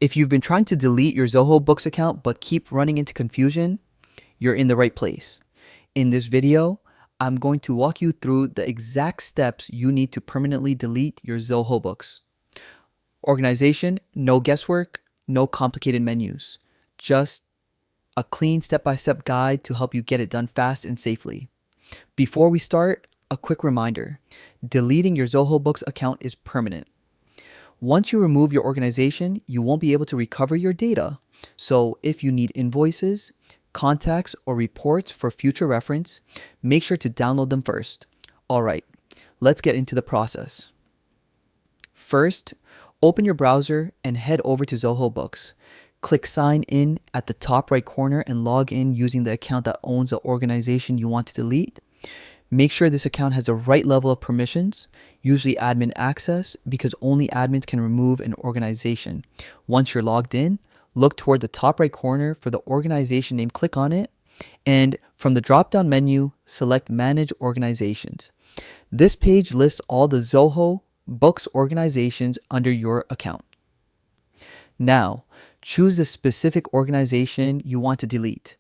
If you've been trying to delete your Zoho Books account but keep running into confusion, you're in the right place. In this video, I'm going to walk you through the exact steps you need to permanently delete your Zoho Books. Organization, no guesswork, no complicated menus. Just a clean step-by-step guide to help you get it done fast and safely. Before we start, a quick reminder. Deleting your Zoho Books account is permanent. Once you remove your organization, you won't be able to recover your data. So if you need invoices, contacts, or reports for future reference, make sure to download them first. All right, let's get into the process. First, open your browser and head over to Zoho Books. Click Sign In at the top right corner and log in using the account that owns the organization you want to delete. Make sure this account has the right level of permissions, usually admin access, because only admins can remove an organization. Once you're logged in, look toward the top right corner for the organization name, click on it, and from the drop-down menu, select Manage Organizations. This page lists all the Zoho Books organizations under your account. Now, choose the specific organization you want to delete.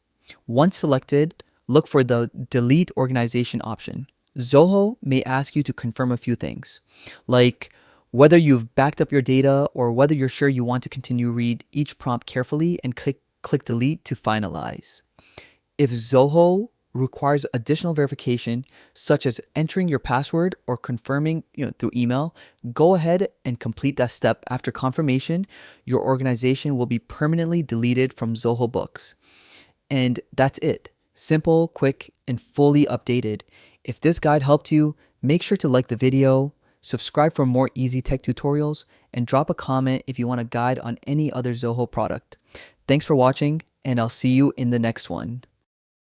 Once selected, look for the Delete Organization option. Zoho may ask you to confirm a few things, like whether you've backed up your data or whether you're sure you want to continue. Read each prompt carefully and click Delete to finalize. If Zoho requires additional verification, such as entering your password or confirming through email, go ahead and complete that step. After confirmation, your organization will be permanently deleted from Zoho Books. And that's it. Simple, quick, and fully updated. If this guide helped you, make sure to like the video, subscribe for more easy tech tutorials, and drop a comment if you want a guide on any other Zoho product. Thanks for watching, and I'll see you in the next one.